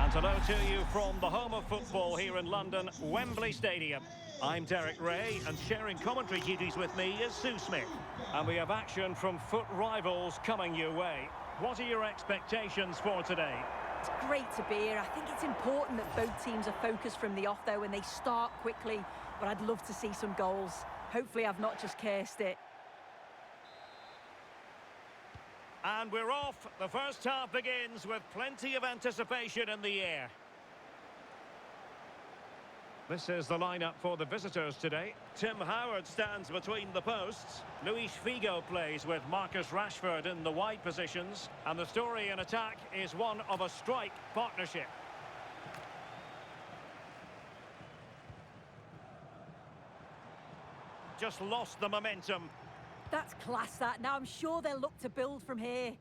And hello to you from the home of football here in London, Wembley Stadium. I'm Derek Ray, and sharing commentary duties with me is Sue Smith. And we have action from foot rivals coming your way. What are your expectations for today? It's great to be here. I think it's important that both teams are focused from the off, though, and they start quickly. But I'd love to see some goals. Hopefully I've not just cursed it. And we're off. The first half begins with plenty of anticipation in the air. This is the lineup for the visitors today. Tim Howard stands between the posts. Luis Figo plays with Marcus Rashford in the wide positions. And the story in attack is one of a strike partnership. Just lost the momentum. That's class, that. Now I'm sure they'll look to build from here.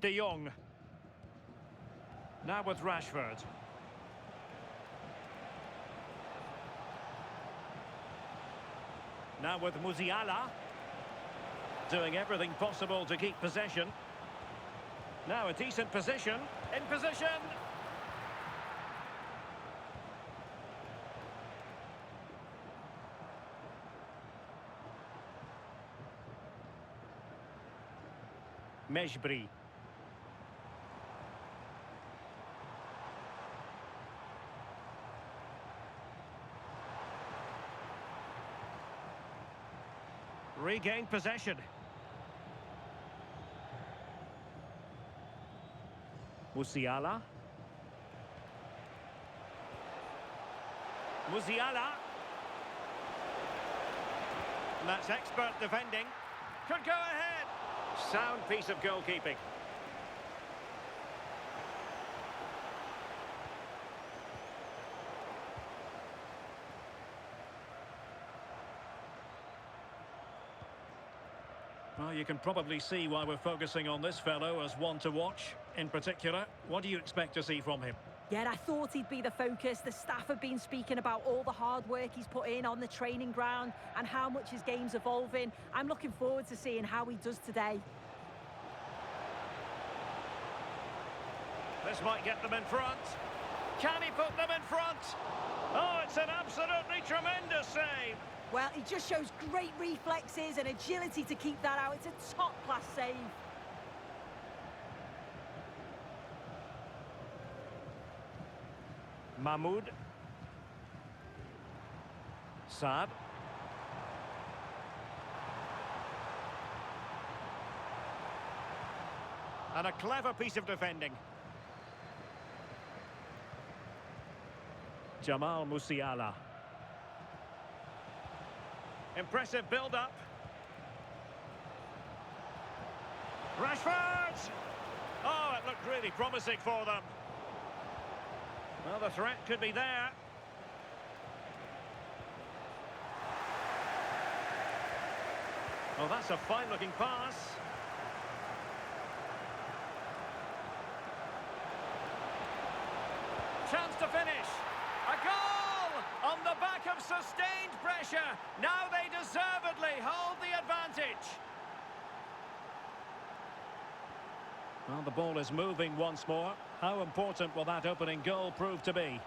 De Jong. Now with Rashford. Now with Musiala. Doing everything possible to keep possession. Now a decent position. In position. Mejbri. Regained possession. Musiala. Musiala. And that's expert defending. Could go ahead. Sound piece of goalkeeping. Well, you can probably see why we're focusing on this fellow as one to watch. In particular, what do you expect to see from him? Yeah, I thought he'd be the focus. The staff have been speaking about all the hard work he's put in on the training ground and how much his game's evolving. I'm looking forward to seeing how he does today. This might get them in front. Can he put them in front? Oh, it's an absolutely tremendous save. Well, he just shows great reflexes and agility to keep that out. It's a top-class save. Mahmoud. Saad. And a clever piece of defending. Jamal Musiala. Impressive build-up. Rashford! Oh, it looked really promising for them. Well, the threat could be there. Oh, that's a fine-looking pass. Chance to finish. A goal! On the back of sustained pressure. Now they deservedly hold the advantage. Well, the ball is moving once more. How important will that opening goal prove to be?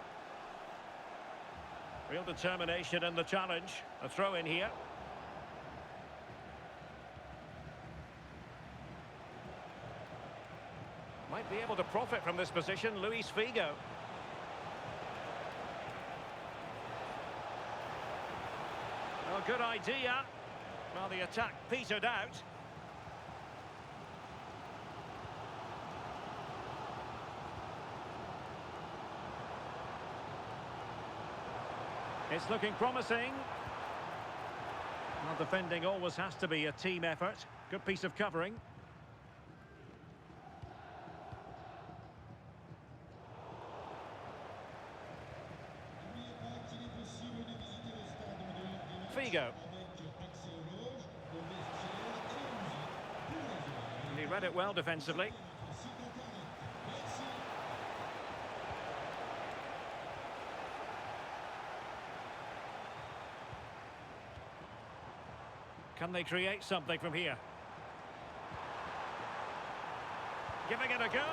Real determination in the challenge. A throw in here. Might be able to profit from this position, Luis Figo. Well, good idea. Well, the attack petered out. It's looking promising. Well, defending always has to be a team effort. Good piece of covering. Figo. And he read it well defensively. Can they create something from here? Giving it a go.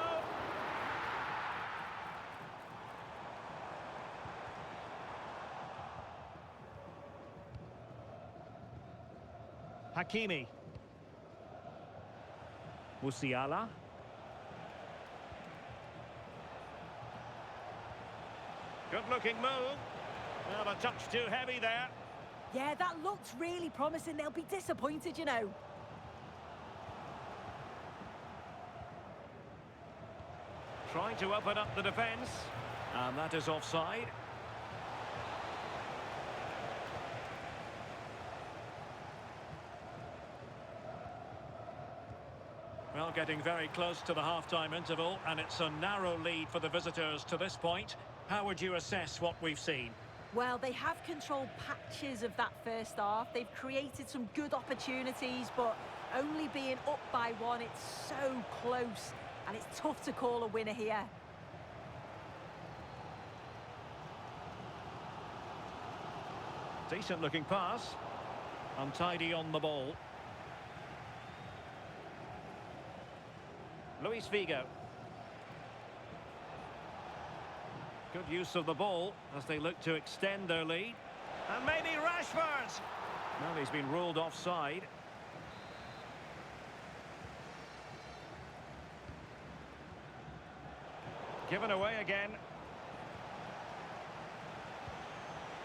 Hakimi. Musiala. Good-looking move. Well, a touch too heavy there. Yeah, that looked really promising. They'll be disappointed, you know. Trying to open up the defence. And that is offside. Well, getting very close to the half-time interval, and it's a narrow lead for the visitors to this point. How would you assess what we've seen? Well, they have controlled patches of that first half. They've created some good opportunities, but only being up by one, it's so close, and it's tough to call a winner here. Decent-looking pass. Untidy on the ball. Luis Figo. Good use of the ball as they look to extend their lead. And maybe Rashford! Well, he's been ruled offside. Given away again.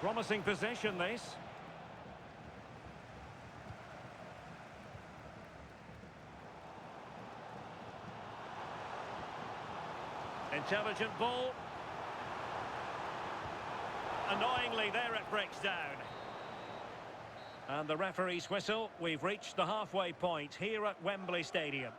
Promising possession, this. Intelligent ball. Annoyingly, there it breaks down. And the referee's whistle. We've reached the halfway point here at Wembley Stadium.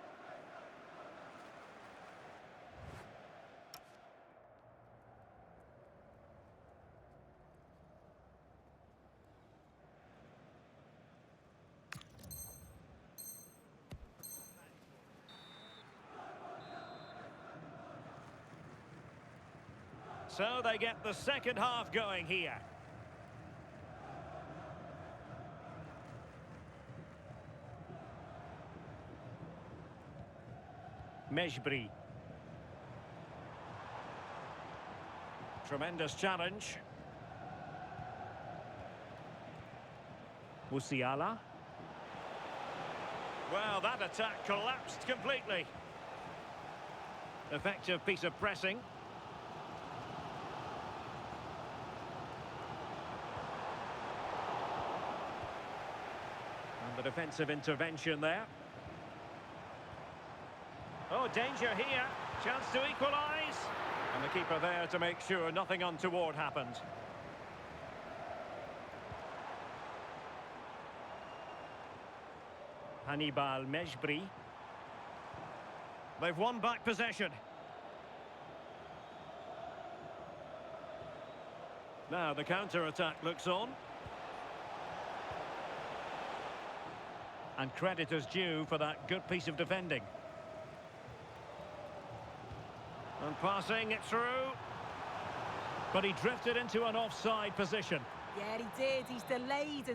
So they get the second half going here. Mejbri. Tremendous challenge. Musiala. Well, that attack collapsed completely. Effective piece of pressing. The defensive intervention there. Oh, danger here. Chance to equalise. And the keeper there to make sure nothing untoward happened. Hannibal Mejbri. They've won back possession. Now the counter-attack looks on. And credit is due for that good piece of defending. And passing it through. But he drifted into an offside position. Yeah, he did. He's delayed,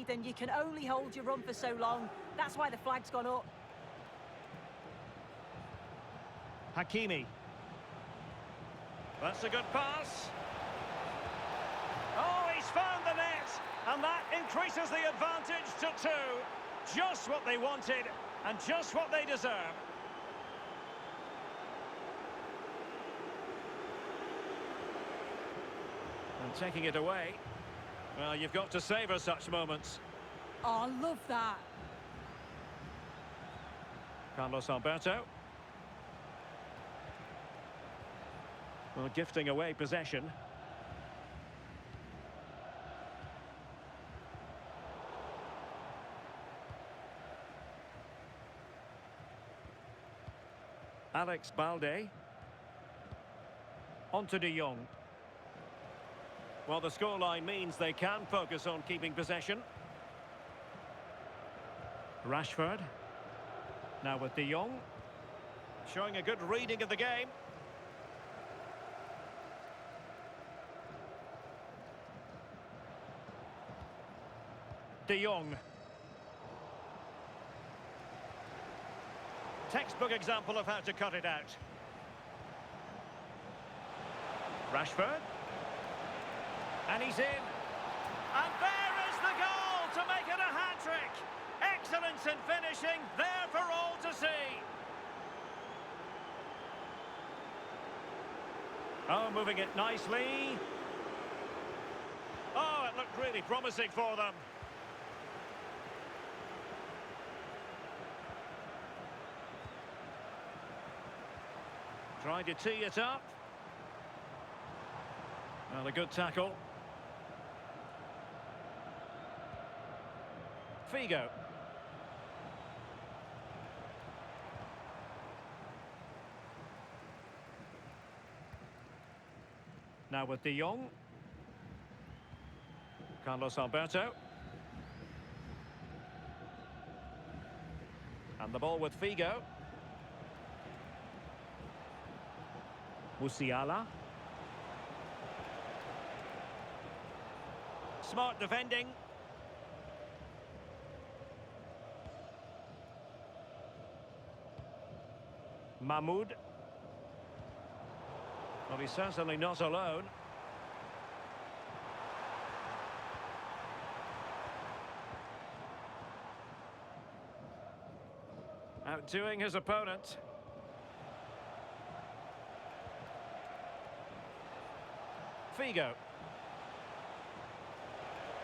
and you can only hold your run for so long. That's why the flag's gone up. Hakimi. That's a good pass. Oh, he's found the net. And that increases the advantage to 2. Just what they wanted, and just what they deserve. And taking it away. Well, you've got to savour such moments. Oh, I love that. Carlos Alberto. Well, gifting away possession. Alex Balde. On to De Jong. Well, the scoreline means they can focus on keeping possession. Rashford. Now with De Jong. Showing a good reading of the game. De Jong. Textbook example of how to cut it out. Rashford. And he's in. And there is the goal to make it a hat-trick. Excellence in finishing, there for all to see. Oh, moving it nicely. Oh, it looked really promising for them. Trying to tee it up. Well, a good tackle. Figo. Now with De Jong. Carlos Alberto. And the ball with Figo. Musiala. Smart defending. Mahmoud. Well, he's certainly not alone. Outdoing his opponent. Figo.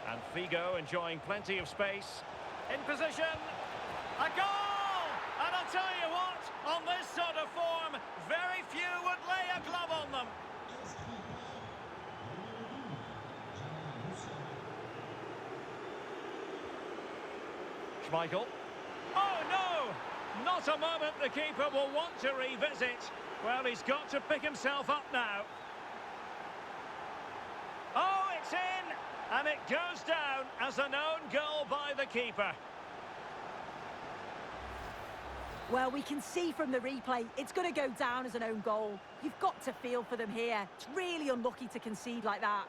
And Figo enjoying plenty of space. In position. A goal! And I'll tell you what, on this sort of form, very few would lay a glove on them. Schmeichel. Oh, no! Not a moment the keeper will want to revisit. Well, he's got to pick himself up now. Oh, it's in! And it goes down as an own goal by the keeper. Well, we can see from the replay, it's going to go down as an own goal. You've got to feel for them here. It's really unlucky to concede like that.